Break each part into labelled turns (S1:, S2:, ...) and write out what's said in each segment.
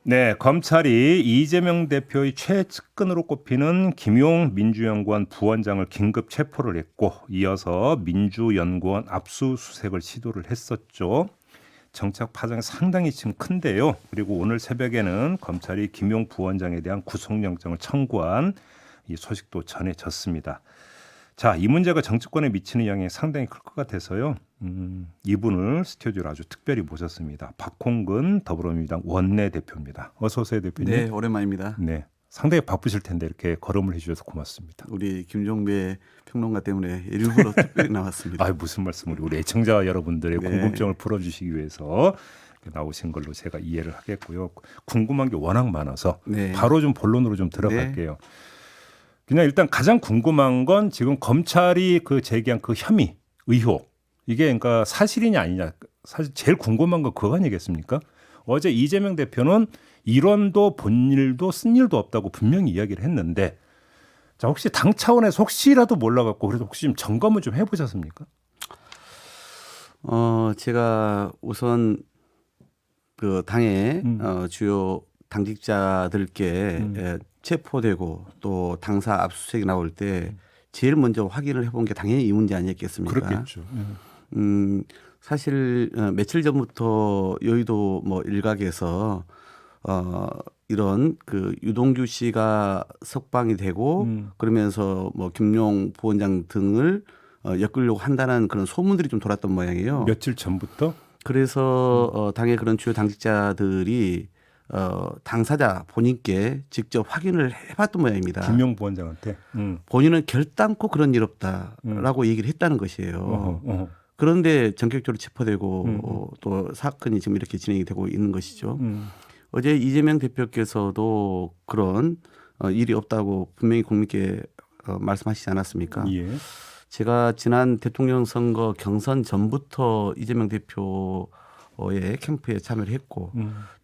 S1: 네, 검찰이 이재명 대표의 최측근으로 꼽히는 김용 민주연구원 부원장을 긴급 체포를 했고 이어서 민주연구원 압수수색을 시도를 했었죠. 정책 파장이 상당히 지금 큰데요. 그리고 오늘 새벽에는 검찰이 김용 부원장에 대한 구속영장을 청구한 이 소식도 전해졌습니다. 자, 이 문제가 정치권에 미치는 영향이 상당히 클 것 같아서요. 이분을 스튜디오로 아주 특별히 모셨습니다. 박홍근 더불어민주당 원내대표입니다. 어서 오세요, 대표님.
S2: 네, 오랜만입니다.
S1: 네, 상당히 바쁘실 텐데 이렇게 걸음을 해주셔서 고맙습니다.
S2: 우리 김종배 평론가 때문에 일부러 특별히 나왔습니다.
S1: 아, 무슨 말씀을 우리 애청자 여러분들의
S2: 네.
S1: 궁금증을 풀어주시기 위해서 나오신 걸로 제가 이해를 하겠고요. 궁금한 게 워낙 많아서
S2: 네.
S1: 바로 좀 본론으로 좀 들어갈게요. 그냥 일단 가장 궁금한 건 지금 검찰이 그 제기한 그 혐의, 의혹 이게 그러니까 사실이냐 아니냐 사실 제일 궁금한 건 그거 아니겠습니까? 어제 이재명 대표는 일원도 본 일도 쓴 일도 없다고 분명히 이야기를 했는데 자 혹시 당 차원에서 혹시라도 몰라갖고 그래도 혹시 좀 점검을 좀 해보셨습니까?
S2: 제가 우선 그 당의 주요 당직자들께 체포되고 또 당사 압수수색이 나올 때 제일 먼저 확인을 해본 게 당연히 이 문제 아니었겠습니까?
S1: 그렇겠죠.
S2: 사실 며칠 전부터 여의도 뭐 일각에서 이런 그 유동규 씨가 석방이 되고 그러면서 뭐 김용 부원장 등을 엮으려고 한다는 그런 소문들이 좀 돌았던 모양이에요.
S1: 며칠 전부터?
S2: 그래서 당의 그런 주요 당직자들이 당사자 본인께 직접 확인을 해봤던 모양입니다.
S1: 김용 부원장한테.
S2: 본인은 결단코 그런 일 없다라고 얘기를 했다는 것이에요. 그런데 전격적으로 체포되고 또 사건이 지금 이렇게 진행이 되고 있는 것이죠. 어제 이재명 대표께서도 그런 일이 없다고 분명히 국민께 말씀하시지 않았습니까?
S1: 예.
S2: 제가 지난 대통령 선거 경선 전부터 이재명 대표의 캠프에 참여를 했고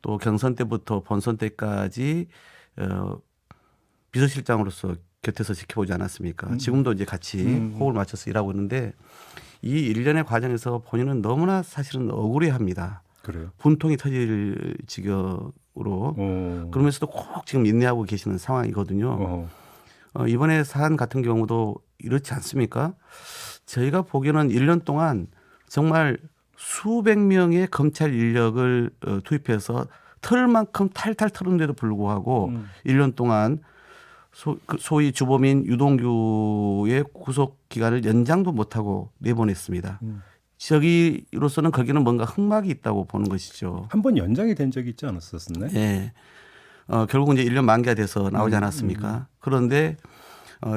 S2: 또 경선 때부터 본선 때까지 비서실장으로서 곁에서 지켜보지 않았습니까? 지금도 이제 같이 호흡을 맞춰서 일하고 있는데 이 일련의 과정에서 본인은 너무나 사실은 억울해합니다.
S1: 그래요.
S2: 분통이 터질 지경으로 그러면서도 꼭 지금 인내하고 계시는 상황이거든요. 이번에 사안 같은 경우도 이렇지 않습니까? 저희가 보기에는 1년 동안 정말 수백 명의 검찰 인력을 투입해서 털 만큼 탈탈 털은데도 불구하고 1년 동안 소위 주범인 유동규의 구속 기간을 연장도 못하고 내보냈습니다. 저기로서는 거기는 뭔가 흑막이 있다고 보는 것이죠.
S1: 한 번 연장이 된 적이 있지 않았었나요?
S2: 네. 결국은 이제 1년 만기가 돼서 나오지 않았습니까? 그런데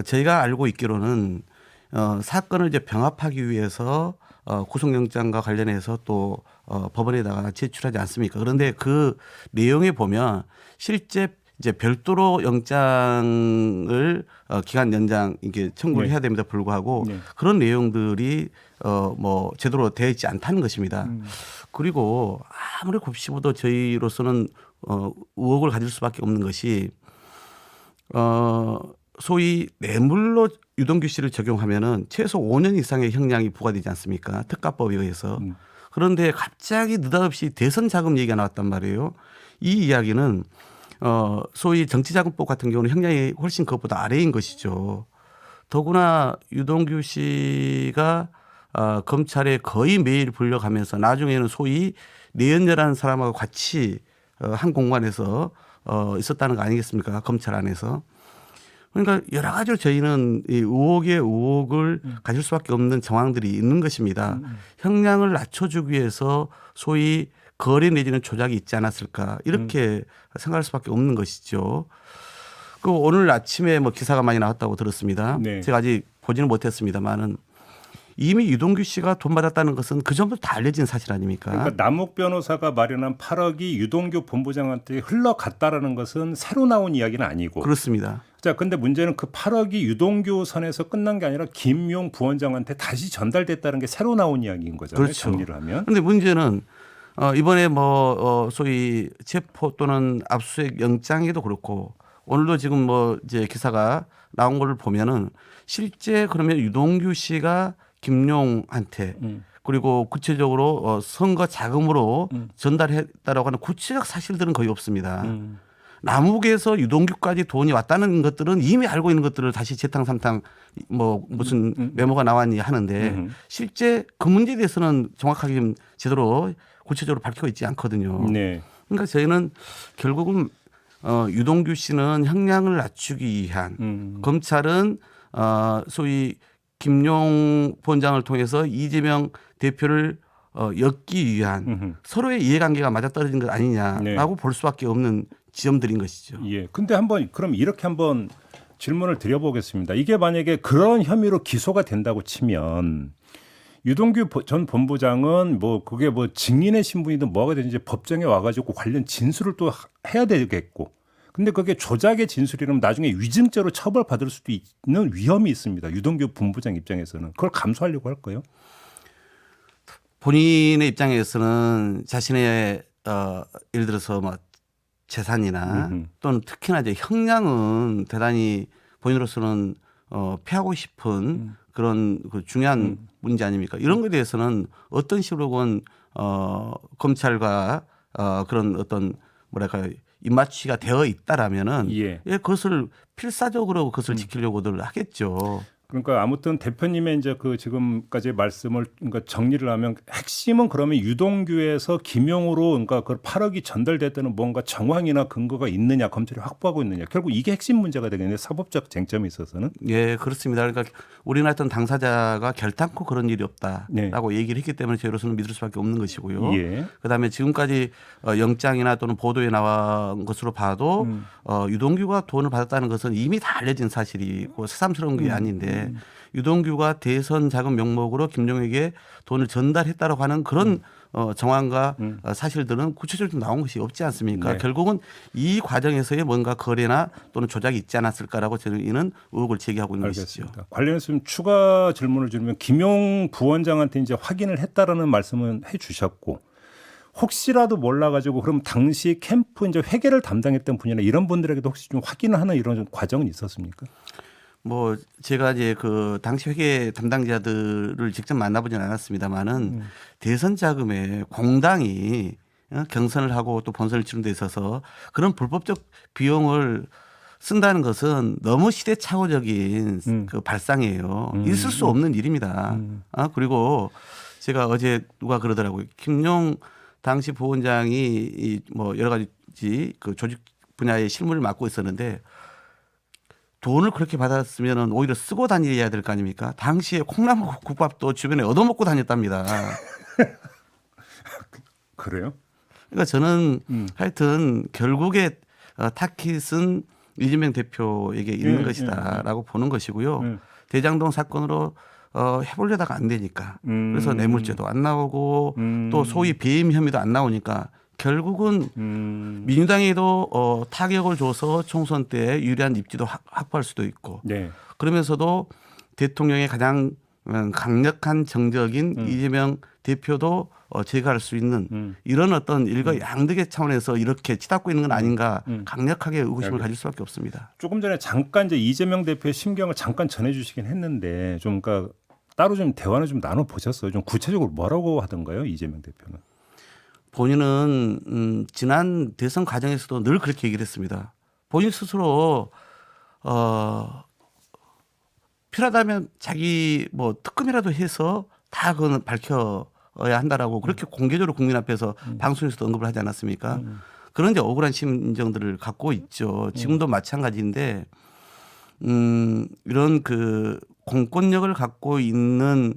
S2: 저희가 알고 있기로는 사건을 이제 병합하기 위해서 구속영장과 관련해서 또 법원에다가 제출하지 않습니까? 그런데 그 내용에 보면 실제 이제 별도로 영장을 기간 연장 이게 청구를 해야 됩니다. 불구하고 그런 내용들이 뭐 제대로 되어 있지 않다는 것입니다. 그리고 아무리 곱씹어도 저희로서는 의혹을 가질 수밖에 없는 것이 소위 뇌물로 유동규 씨를 적용하면은 최소 5년 이상의 형량이 부과되지 않습니까? 특가법에 의해서. 그런데 갑자기 느닷없이 대선 자금 얘기가 나왔단 말이에요. 이 이야기는 소위 정치자금법 같은 경우는 형량이 훨씬 그것보다 아래인 것이죠. 더구나 유동규 씨가 검찰에 거의 매일 불려가면서 나중에는 소위 내연녀라는 사람하고 같이 한 공간에서 있었다는 거 아니겠습니까? 검찰 안에서. 그러니까 여러 가지로 저희는 이 의혹에 의혹을 가질 수밖에 없는 정황들이 있는 것입니다. 형량을 낮춰주기 위해서 소위 거래 내지는 조작이 있지 않았을까 이렇게 생각할 수밖에 없는 것이죠. 그 오늘 아침에 뭐 기사가 많이 나왔다고 들었습니다.
S1: 네.
S2: 제가 아직 보지는 못했습니다만은 이미 유동규 씨가 돈 받았다는 것은 그 전부터 다 알려진 사실 아닙니까?
S1: 그러니까 남욱 변호사가 마련한 8억이 유동규 본부장한테 흘러갔다라는 것은 새로 나온 이야기는 아니고.
S2: 그렇습니다.
S1: 자, 근데 문제는 그 8억이 유동규 선에서 끝난 게 아니라 김용 부원장한테 다시 전달됐다는 게 새로 나온 이야기인 거잖아요.
S2: 그렇죠.
S1: 정리를 하면.
S2: 그런데 문제는 이번에 뭐 소위 체포 또는 압수수색 영장에도 그렇고 오늘도 지금 뭐 이제 기사가 나온 걸 보면은 실제 그러면 유동규 씨가 김용한테 그리고 구체적으로 선거 자금으로 전달했다라고 하는 구체적 사실들은 거의 없습니다. 남욱에서 유동규까지 돈이 왔다는 것들은 이미 알고 있는 것들을 다시 재탕 삼탕 뭐 무슨 메모가 나왔니 하는데 실제 그 문제에 대해서는 정확하게 좀 제대로 구체적으로 밝히고 있지 않거든요.
S1: 네.
S2: 그러니까 저희는 결국은 유동규 씨는 형량을 낮추기 위한 검찰은 소위 김용 본장을 통해서 이재명 대표를 엮기 위한 서로의 이해관계가 맞아떨어진 것 아니냐라고 볼 수밖에 없는 지점들인 것이죠.
S1: 예. 근데 그럼 이렇게 한번 질문을 드려보겠습니다. 이게 만약에 그런 혐의로 기소가 된다고 치면 유동규 전 본부장은 뭐 그게 뭐 증인의 신분이든 뭐가 되든지 법정에 와가지고 관련 진술을 또 해야 되겠고, 근데 그게 조작의 진술이라면 나중에 위증죄로 처벌받을 수도 있는 위험이 있습니다. 유동규 본부장 입장에서는 그걸 감수하려고 할까요?
S2: 본인의 입장에서는 자신의 예를 들어서 뭐 재산이나 또는 특히나 이제 형량은 대단히 본인으로서는 피하고 싶은 그런 그 중요한 문제 아닙니까? 이런 것에 대해서는 어떤 식으로건 검찰과 그런 어떤 뭐랄까 입맞추기가 되어 있다라면은
S1: 예.
S2: 그것을 필사적으로 그것을 지키려고들 하겠죠.
S1: 그러니까 아무튼 대표님의 이제 그 지금까지 말씀을 그러니까 정리를 하면 핵심은 그러면 유동규에서 김용으로 그러니까 그 8억이 전달됐다는 뭔가 정황이나 근거가 있느냐, 검찰이 확보하고 있느냐, 결국 이게 핵심 문제가 되겠네요. 사법적 쟁점에 있어서는.
S2: 예, 그렇습니다. 그러니까 우리나라 어떤 당사자가 결단코 그런 일이 없다라고
S1: 네.
S2: 얘기를 했기 때문에 저희로서는 믿을 수밖에 없는 것이고요.
S1: 예.
S2: 그다음에 지금까지 영장이나 또는 보도에 나온 것으로 봐도 유동규가 돈을 받았다는 것은 이미 다 알려진 사실이고 새삼스러운 게 아닌데 유동규가 대선 자금 명목으로 김용에게 돈을 전달했다라고 하는 그런 정황과 사실들은 구체적으로 나온 것이 없지 않습니까?
S1: 네.
S2: 결국은 이 과정에서의 뭔가 거래나 또는 조작이 있지 않았을까라고 저희는 의혹을 제기하고 있는 것이죠.
S1: 알겠습니다. 관련해서 좀 추가 질문을 드리면 김용 부원장한테 이제 확인을 했다라는 말씀은 해주셨고, 혹시라도 몰라가지고 그럼 당시 캠프 이제 회계를 담당했던 분이나 이런 분들에게도 혹시 좀 확인을 하는 이런 좀 과정은 있었습니까?
S2: 뭐 제가 이제 그 당시 회계 담당자들을 직접 만나보지는 않았습니다만은 대선 자금에 공당이 경선을 하고 또 본선을 치른 데 있어서 그런 불법적 비용을 쓴다는 것은 너무 시대착오적인 그 발상이에요. 있을 수 없는 일입니다. 그리고 제가 어제 누가 그러더라고요. 김용 당시 부원장이 뭐 여러 가지 그 조직 분야의 실무를 맡고 있었는데 돈을 그렇게 받았으면 오히려 쓰고 다녀야 될 거 아닙니까? 당시에 콩나물 국밥도 주변에 얻어먹고 다녔답니다.
S1: 그래요?
S2: 그러니까 저는 하여튼 결국에 타깃은 이재명 대표에게 있는 것이다라고 보는 것이고요. 대장동 사건으로 해보려다가 안 되니까 그래서 뇌물죄도 안 나오고 또 소위 배임 혐의도 안 나오니까 결국은 민주당에도 타격을 줘서 총선 때 유리한 입지도 확보할 수도 있고
S1: 네.
S2: 그러면서도 대통령의 가장 강력한 정적인 이재명 대표도 제거할 수 있는 이런 어떤 일거양득의 차원에서 이렇게 치닫고 있는 건 아닌가 강력하게 의구심을 가질 수밖에 없습니다.
S1: 조금 전에 잠깐 이제 이재명 대표의 심경을 잠깐 전해주시긴 했는데 좀 그러니까 따로 좀 대화를 좀 나눠 보셨어요? 좀 구체적으로 뭐라고 하던가요, 이재명 대표는?
S2: 본인은 지난 대선 과정에서도 늘 그렇게 얘기를 했습니다. 본인 스스로 필요하다면 자기 뭐 특검이라도 해서 다 그건 밝혀야 한다라고 그렇게 공개적으로 국민 앞에서 방송에서도 언급을 하지 않았습니까? 그런 이제 억울한 심정들을 갖고 있죠. 지금도 마찬가지인데 이런 그 공권력을 갖고 있는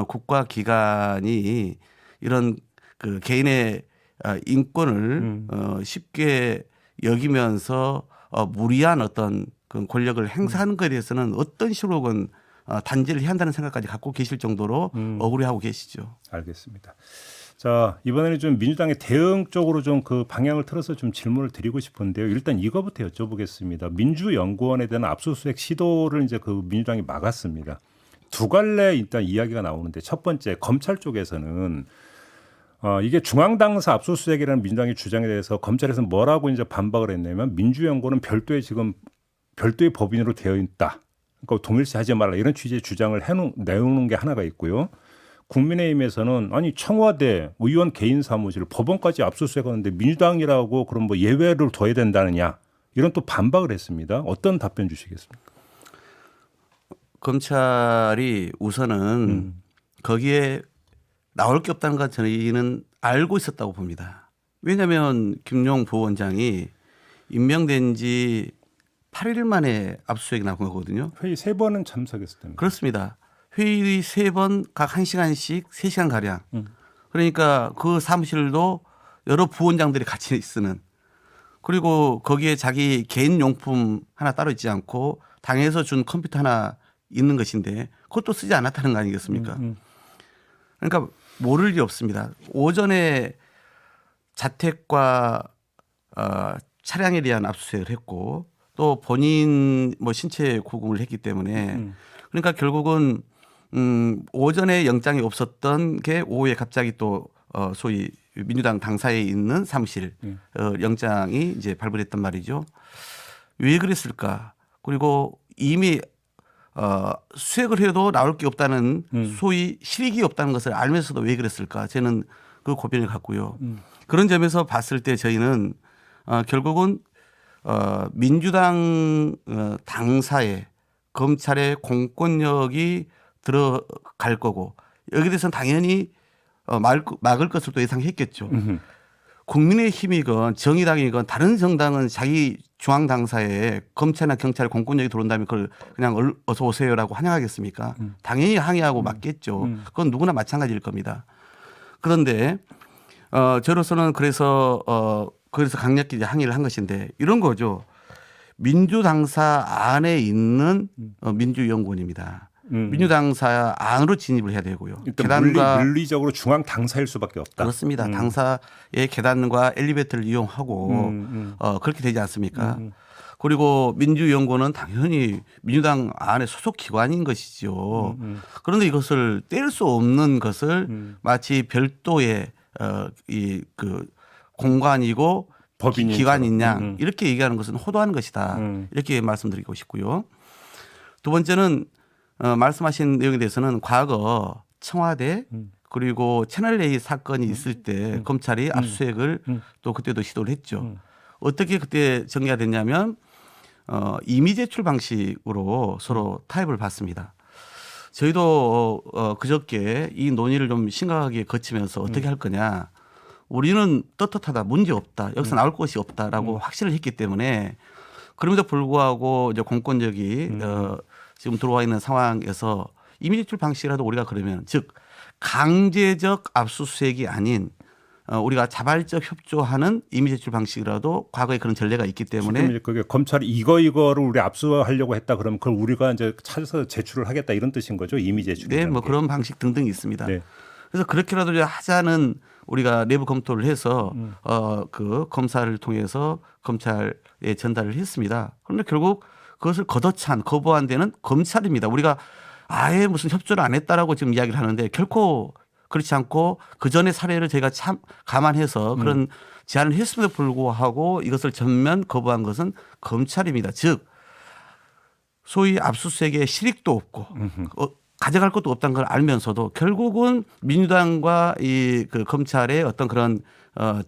S2: 국가기관이 이런 그 개인의 인권을 쉽게 여기면서 무리한 어떤 그 권력을 행사하는 것에 대해서는 어떤 식으로건 단죄를 해야 한다는 생각까지 갖고 계실 정도로 억울해하고 계시죠.
S1: 알겠습니다. 자, 이번에는 좀 민주당의 대응 쪽으로 좀 그 방향을 틀어서 좀 질문을 드리고 싶은데요. 일단 이거부터 여쭤보겠습니다. 민주연구원에 대한 압수수색 시도를 이제 그 민주당이 막았습니다. 두 갈래 일단 이야기가 나오는데 첫 번째 검찰 쪽에서는 이게 중앙당사 압수수색이라는 민주당의 주장에 대해서 검찰에서 뭐라고 이제 반박을 했냐면 민주연구원은 별도의 법인으로 되어 있다. 그러니까 동일시하지 말라 이런 취지의 주장을 내놓는 게 하나가 있고요. 국민의힘에서는 아니 청와대 의원 개인 사무실 법원까지 압수수색하는데 민주당이라고 그럼 뭐 예외를 둬야 된다느냐 이런 또 반박을 했습니다. 어떤 답변 주시겠습니까?
S2: 검찰이 우선은 거기에 나올 게 없다는 건 저희는 알고 있었다고 봅니다. 왜냐하면 김용 부원장이 임명된 지 8일 만에 압수수색이 나온 거거든요.
S1: 회의 3번은 참석했습니다.
S2: 그렇습니다. 회의 3번 각 1시간씩 3시간 가량. 그러니까 그 사무실도 여러 부원장들이 같이 쓰는, 그리고 거기에 자기 개인 용품 하나 따로 있지 않고 당에서 준 컴퓨터 하나 있는 것인데 그것도 쓰지 않았다는 거 아니겠습니까? 그러니까 모를 일이 없습니다. 오전에 자택과 차량에 대한 압수수색을 했고 또 본인 뭐 신체 구금을 했기 때문에 그러니까 결국은 오전에 영장이 없었던 게 오후에 갑자기 또 소위 민주당 당사에 있는 사무실 영장이 이제 발부됐단 말이죠. 왜 그랬을까? 그리고 이미 수색을 해도 나올 게 없다는 소위 실익이 없다는 것을 알면서도 왜 그랬을까? 저는 그 고민을 갖고요. 그런 점에서 봤을 때 저희는 결국은 민주당 당사에 검찰의 공권력이 들어갈 거고 여기에 대해서는 당연히 막을 것을 또 예상했겠죠. 국민의힘이건 정의당이건 다른 정당은 자기 중앙 당사에 검찰이나 경찰 공권력이 들어온다면 그걸 그냥 어서 오세요라고 환영하겠습니까? 당연히 항의하고 맞겠죠. 그건 누구나 마찬가지일 겁니다. 그런데 저로서는 그래서 강력히 이제 항의를 한 것인데 이런 거죠. 민주당사 안에 있는 민주연구원입니다. 민주당사 안으로 진입을 해야 되고요.
S1: 계단과 물리적으로 중앙 당사일 수밖에 없다.
S2: 그렇습니다. 당사의 계단과 엘리베이터를 이용하고 그렇게 되지 않습니까? 그리고 민주연구원은 당연히 민주당 안에 소속 기관인 것이죠. 그런데 이것을 뗄 수 없는 것을 마치 별도의 그 공간이고 기관인 양 이렇게 얘기하는 것은 호도하는 것이다. 이렇게 말씀드리고 싶고요. 두 번째는 말씀하신 내용에 대해서는 과거 청와대 그리고 채널A 사건이 있을 때 검찰이 압수수색을 또 그때도 시도를 했죠. 어떻게 그때 전개가 됐냐면 임의 제출 방식으로 서로 타협을 받습니다. 저희도 그저께 이 논의를 좀 심각하게 거치면서 어떻게 할 거냐. 우리는 떳떳하다, 문제 없다, 여기서 나올 것이 없다라고 확신을 했기 때문에 그럼에도 불구하고 이제 공권력이 지금 들어와 있는 상황에서 임의 제출 방식이라도 우리가 그러면 즉 강제적 압수수색이 아닌 우리가 자발적 협조하는 임의 제출 방식이라도 과거에 그런 전례가 있기 때문에
S1: 그게 검찰이 이거를 우리 압수하려고 했다 그러면 그걸 우리가 이제 찾아서 제출을 하겠다 이런 뜻인 거죠. 임의 제출.
S2: 네, 뭐 그런 방식 등등이 있습니다.
S1: 네.
S2: 그래서 그렇게라도 하자는 우리가 내부 검토를 해서 그 검사를 통해서 검찰에 전달을 했습니다. 그런데 결국 그것을 걷어찬 거부한 데는 검찰입니다. 우리가 아예 무슨 협조를 안 했다라고 지금 이야기를 하는데 결코 그렇지 않고 그 전의 사례를 저희가 참 감안해서 그런 제안을 했음에도 불구하고 이것을 전면 거부한 것은 검찰입니다. 즉 소위 압수수색에 실익도 없고 가져갈 것도 없다는 걸 알면서도 결국은 민주당과 그 검찰의 어떤 그런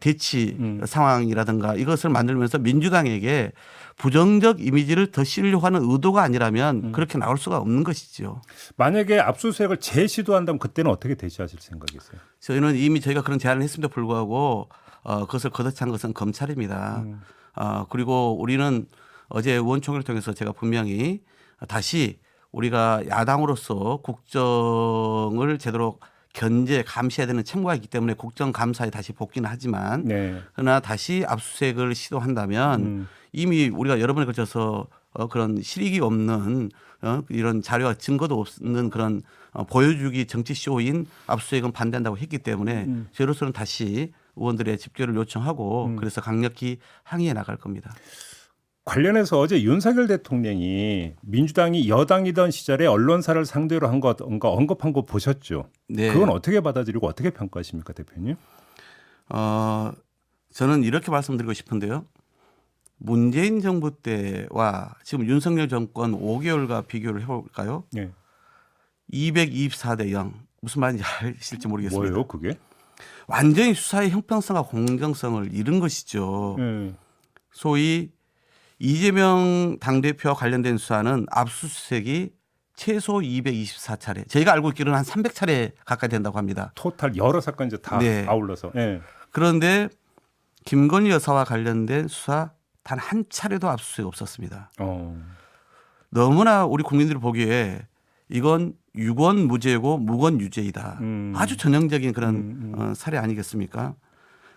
S2: 대치 상황이라든가 이것을 만들면서 민주당에게 부정적 이미지를 더 씌우려고 하는 의도가 아니라면 그렇게 나올 수가 없는 것이죠.
S1: 만약에 압수수색을 재시도한다면 그때는 어떻게 대처하실 생각이세요?
S2: 저희는 이미 저희가 그런 제안을 했음에도 불구하고 그것을 걷어찬 것은 검찰입니다. 그리고 우리는 어제 의원총회를 통해서 제가 분명히 다시 우리가 야당으로서 국정을 제대로 견제 감시해야 되는 책무가 있기 때문에 국정감사에 다시 복귀는 하지만 그러나 다시 압수수색을 시도한다면 이미 우리가 여러 번에 걸쳐서 그런 실익이 없는 이런 자료와 증거도 없는 그런 보여주기 정치 쇼인 압수수색은 반대한다고 했기 때문에 저로서는 다시 의원들의 집결을 요청하고 그래서 강력히 항의해 나갈 겁니다.
S1: 관련해서 어제 윤석열 대통령이 민주당이 여당이던 시절에 언론사를 상대로 한 것 언급한 거 보셨죠?
S2: 네.
S1: 그건 어떻게 받아들이고 어떻게 평가하십니까, 대표님?
S2: 저는 이렇게 말씀드리고 싶은데요. 문재인 정부 때와 지금 윤석열 정권 5개월과 비교를 해볼까요?
S1: 네.
S2: 224대 0, 무슨 말인지 아실지 모르겠습니다.
S1: 뭐예요, 그게?
S2: 완전히 수사의 형평성과 공정성을 잃은 것이죠. 소위 이재명 당대표와 관련된 수사는 압수수색이 최소 224차례, 저희가 알고 있기로는 한 300차례 가까이 된다고 합니다.
S1: 토탈 여러 사건 이제 다
S2: 네.
S1: 아울러서. 예.
S2: 그런데 김건희 여사와 관련된 수사 단 한 차례도 압수수색 없었습니다. 너무나 우리 국민들이 보기에 이건 유권 무죄고 무권 유죄이다. 아주 전형적인 그런 사례 아니겠습니까?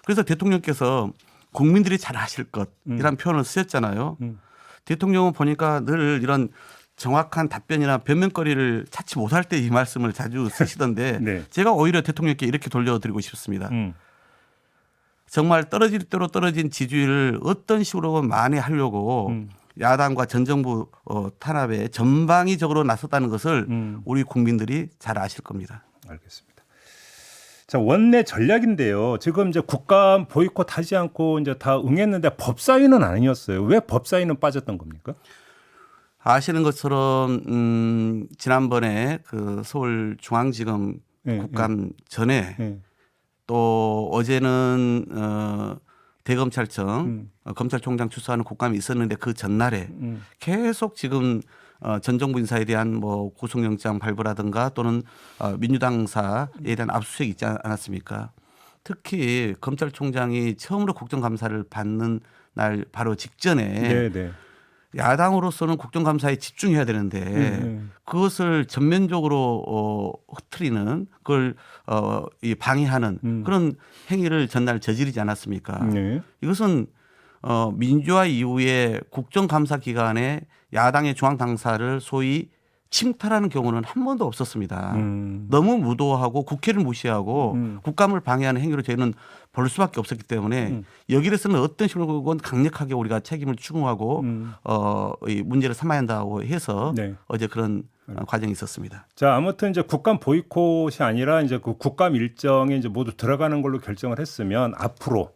S2: 그래서 대통령께서 국민들이 잘 아실 것이라는 표현을 쓰셨잖아요. 대통령은 보니까 늘 이런 정확한 답변이나 변명거리를 찾지 못할 때 이 말씀을 자주 쓰시던데
S1: 네.
S2: 제가 오히려 대통령께 이렇게 돌려드리고 싶습니다. 정말 떨어질 대로 떨어진 지지율을 어떤 식으로 만회하려고 야당과 전 정부 탄압에 전방위적으로 나섰다는 것을 우리 국민들이 잘 아실 겁니다.
S1: 알겠습니다. 자, 원내 전략인데요. 지금 이제 국감 보이콧 하지 않고 이제 다 응했는데 법사위는 아니었어요. 왜 법사위는 빠졌던 겁니까?
S2: 아시는 것처럼 지난번에 그 서울중앙지검 국감 전에 또 어제는 대검찰청 검찰총장 출석하는 국감이 있었는데 그 전날에 계속 지금 전 정부 인사에 대한 뭐 구속영장 발부라든가 또는 민주당사에 대한 압수수색이 있지 않았습니까? 특히 검찰총장이 처음으로 국정감사를 받는 날 바로 직전에
S1: 네.
S2: 야당으로서는 국정감사에 집중해야 되는데 그것을 전면적으로 흐트리는 그걸 방해하는 그런 행위를 전날 저지르지 않았습니까?
S1: 네.
S2: 이것은 민주화 이후에 국정감사 기간에 야당의 중앙당사를 소위 침탈하는 경우는 한 번도 없었습니다. 너무 무도하고 국회를 무시하고 국감을 방해하는 행위로 저희는 볼 수밖에 없었기 때문에 여기에 대해서는 어떤 식으로건 강력하게 우리가 책임을 추궁하고 이 문제를 삼아야 한다고 해서
S1: 네.
S2: 어제 그런 과정이 있었습니다.
S1: 자, 아무튼 이제 국감 보이콧이 아니라 이제 그 국감 일정에 이제 모두 들어가는 걸로 결정을 했으면 앞으로,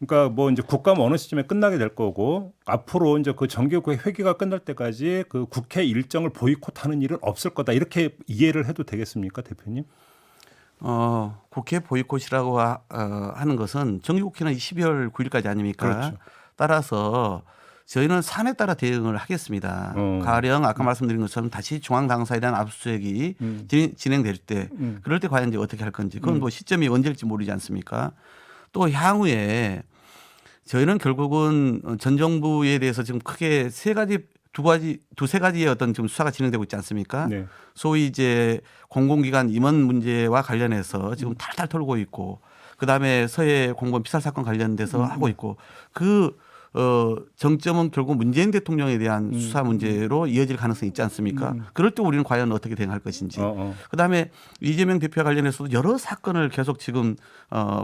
S1: 그러니까 뭐 이제 국감 어느 시점에 끝나게 될 거고 앞으로 이제 그 정기국회 회기가 끝날 때까지 그 국회 일정을 보이콧하는 일은 없을 거다, 이렇게 이해를 해도 되겠습니까, 대표님?
S2: 국회 보이콧이라고 하는 것은 정기국회는 12월 9일까지 아닙니까?
S1: 그렇죠.
S2: 따라서 저희는 사안에 따라 대응을 하겠습니다. 가령 아까 말씀드린 것처럼 다시 중앙당사에 대한 압수수색이 진행될 때 그럴 때 과연 이제 어떻게 할 건지 그건 뭐 시점이 언제일지 모르지 않습니까? 또 향후에 저희는 결국은 전 정부에 대해서 지금 크게 두세 가지의 어떤 지금 수사가 진행되고 있지 않습니까?
S1: 네.
S2: 소위 이제 공공기관 임원 문제와 관련해서 지금 탈탈 털고 있고 그다음에 서해 공무원 피살 사건 관련돼서 하고 있고 그 정점은 결국 문재인 대통령에 대한 수사 문제로 이어질 가능성이 있지 않습니까? 그럴 때 우리는 과연 어떻게 대응할 것인지. 그다음에 이재명 대표와 관련해서도 여러 사건을 계속 지금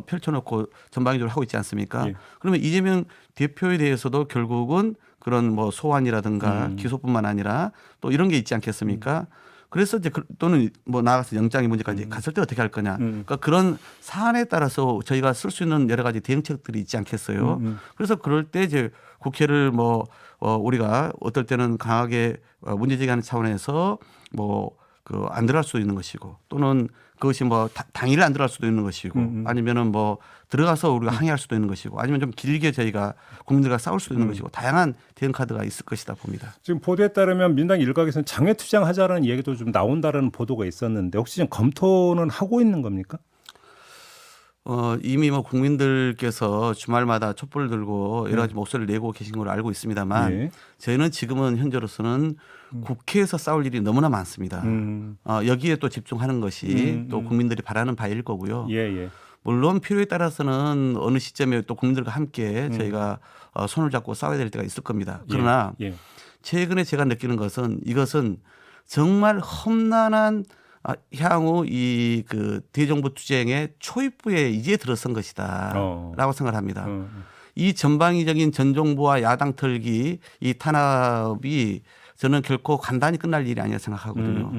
S2: 펼쳐놓고 전방위적으로 하고 있지 않습니까?
S1: 예.
S2: 그러면 이재명 대표에 대해서도 결국은 그런 뭐 소환이라든가 기소뿐만 아니라 또 이런 게 있지 않겠습니까? 그래서 이제 또는 뭐 나가서 영장의 문제까지 갔을 때 어떻게 할 거냐. 그러니까 그런 사안에 따라서 저희가 쓸 수 있는 여러 가지 대응책들이 있지 않겠어요. 그래서 그럴 때 이제 국회를 뭐 우리가 어떨 때는 강하게 문제 제기하는 차원에서 뭐 그 안 들어갈 수도 있는 것이고 또는 그것이 뭐 당일 안 들어갈 수도 있는 것이고 아니면은 뭐 들어가서 우리가 항의할 수도 있는 것이고 아니면 좀 길게 저희가 국민들과 싸울 수도 있는 것이고 다양한 대응 카드가 있을 것이다 봅니다.
S1: 지금 보도에 따르면 민당 일각에서는 장외투쟁하자라는 얘기도 좀 나온다는 보도가 있었는데 혹시 지금 검토는 하고 있는 겁니까?
S2: 이미 뭐 국민들께서 주말마다 촛불을 들고 여러 가지 목소리를 내고 계신 걸로 알고 있습니다만
S1: 예.
S2: 저희는 지금은 현재로서는 국회에서 싸울 일이 너무나 많습니다. 여기에 또 집중하는 것이 또 국민들이 바라는 바일 거고요.
S1: 예.
S2: 물론 필요에 따라서는 어느 시점에 또 국민들과 함께 저희가 손을 잡고 싸워야 될 때가 있을 겁니다. 그러나
S1: 예.
S2: 최근에 제가 느끼는 것은 이것은 정말 험난한 향후 이 그 대정부 투쟁의 초입부에 이제 들어선 것이다라고 생각을 합니다. 이 전방위적인 전 정부와 야당 털기 이 탄압이 저는 결코 간단히 끝날 일이 아니라 생각하거든요.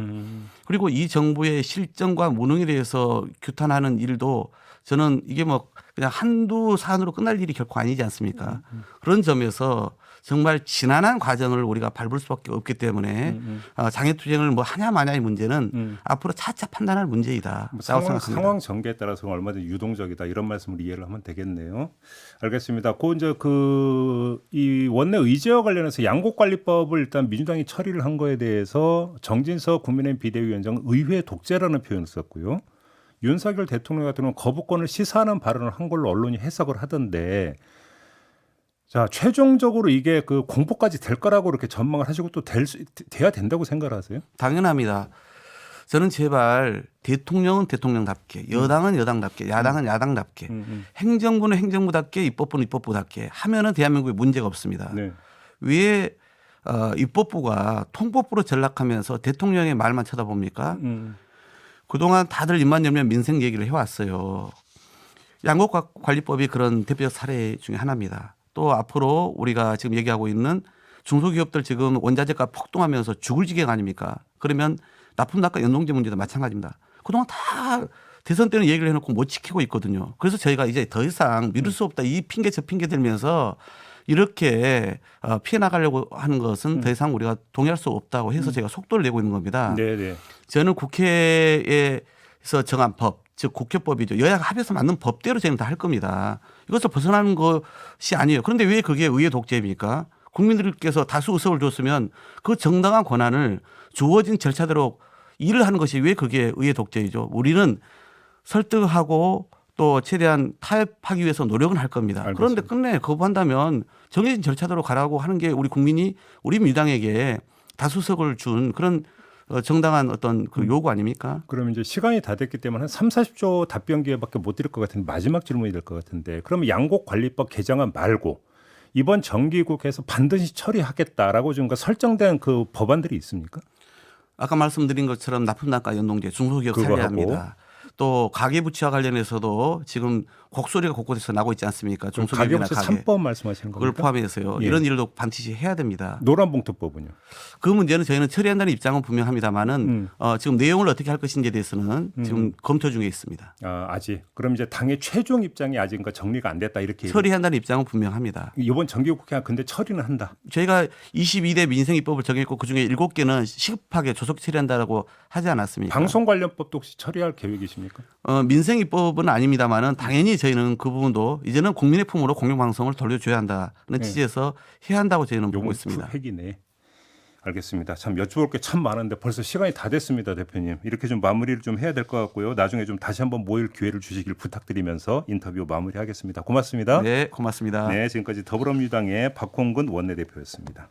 S2: 그리고 이 정부의 실정과 무능에 대해서 규탄하는 일도 저는 이게 뭐 그냥 한두 사안으로 끝날 일이 결코 아니지 않습니까? 그런 점에서 정말 지난한 과정을 우리가 밟을 수밖에 없기 때문에 장애투쟁을 뭐 하냐 마냐의 문제는 앞으로 차차 판단할 문제이다.
S1: 뭐
S2: 라고 생각합니다.
S1: 상황 전개에 따라서 얼마든지 유동적이다 이런 말씀을 이해를 하면 되겠네요. 알겠습니다. 이제 이 원내 의제와 관련해서 양곡관리법을 일단 민주당이 처리를 한 거에 대해서 정진석 국민의힘 비대위원장은 의회 독재라는 표현을 썼고요. 윤석열 대통령 같은 경우는 거부권을 시사하는 발언을 한 걸로 언론이 해석을 하던데, 자 최종적으로 이게 그 공포까지 될 거라고 이렇게 전망을 하시고 또 돼야 된다고 생각을 하세요?
S2: 당연합니다. 저는 제발 대통령은 대통령답게, 여당은 여당답게, 야당은 야당답게, 행정부는 행정부답게, 입법부는 입법부답게 하면은 대한민국에 문제가 없습니다.
S1: 네.
S2: 왜 입법부가 통법부로 전락하면서 대통령의 말만 쳐다봅니까? 그동안 다들 입만 열면 민생 얘기를 해왔어요. 양곡관리법이 그런 대표적 사례 중에 하나입니다. 또 앞으로 우리가 지금 얘기하고 있는 중소기업들 지금 원자재가 폭등하면서 죽을 지경 아닙니까? 그러면 납품단가 연동제 문제도 마찬가지입니다. 그동안 다 대선 때는 얘기를 해놓고 못 지키고 있거든요. 그래서 저희가 이제 더 이상 미룰 수 없다 이 핑계 저 핑계 들면서 이렇게 피해 나가려고 하는 것은 더 이상 우리가 동의할 수 없다고 해서 제가 속도를 내고 있는 겁니다.
S1: 네네.
S2: 저는 국회에서 정한 법, 즉 국회법이죠. 여야가 합해서 만든 법대로 저는 다 할 겁니다. 이것을 벗어나는 것이 아니에요. 그런데 왜 그게 의회 독재입니까? 국민들께서 다수 의석을 줬으면 그 정당한 권한을 주어진 절차대로 일을 하는 것이 왜 그게 의회 독재이죠. 우리는 설득하고 또 최대한 타협하기 위해서 노력은 할 겁니다.
S1: 알겠습니다.
S2: 그런데 끝내 거부한다면 정해진 절차대로 가라고 하는 게 우리 국민이 우리 민주당에게 다수석을 준 그런 정당한 어떤 그 요구 아닙니까?
S1: 그럼 이제 시간이 다 됐기 때문에 한 3, 40초 답변 기회밖에 못 드릴 것 같은데 마지막 질문이 될 것 같은데, 그러면 양곡관리법 개정안 말고 이번 정기국회에서 반드시 처리하겠다라고 지금 설정된 그 법안들이 있습니까?
S2: 아까 말씀드린 것처럼 납품단가 연동제 중소기업
S1: 그거
S2: 살려야
S1: 하고.
S2: 합니다. 또 가계부채와 관련해서도 지금 곡소리가 곳곳에서 나고 있지 않습니까? 중소기업이나
S1: 가계부채
S2: 가계.
S1: 3법 말씀하시는
S2: 그걸
S1: 겁니까?
S2: 포함해서
S1: 예.
S2: 이런 일도 반드시 해야 됩니다.
S1: 노란봉투법은요?
S2: 그 문제는 저희는 처리한다는 입장은 분명합니다만은 지금 내용을 어떻게 할 것인지에 대해서는 지금 검토 중에 있습니다.
S1: 아직. 그럼 이제 당의 최종 입장이 아직 그러니까 정리가 안 됐다 이렇게.
S2: 처리한다는 입장은 분명합니다.
S1: 이번 정기국회 근데 처리는 한다.
S2: 저희가 22대 민생입법을 정했고 그중에 7개는 시급하게 조속 처리한다라고 하지 않았습니까?
S1: 방송 관련법도 혹시 처리할 계획이십니까?
S2: 민생입법은 아닙니다만은 당연히 저희는 그 부분도 이제는 국민의 품으로 공영방송을 돌려줘야 한다는 취지에서 해야 한다고 저희는 보고 있습니다.
S1: 핵이네. 알겠습니다. 참 여쭤볼 게 참 많은데 벌써 시간이 다 됐습니다, 대표님. 이렇게 좀 마무리를 좀 해야 될 것 같고요. 나중에 좀 다시 한번 모일 기회를 주시길 부탁드리면서 인터뷰 마무리하겠습니다. 고맙습니다.
S2: 네, 고맙습니다.
S1: 네, 지금까지 더불어민주당의 박홍근 원내대표였습니다.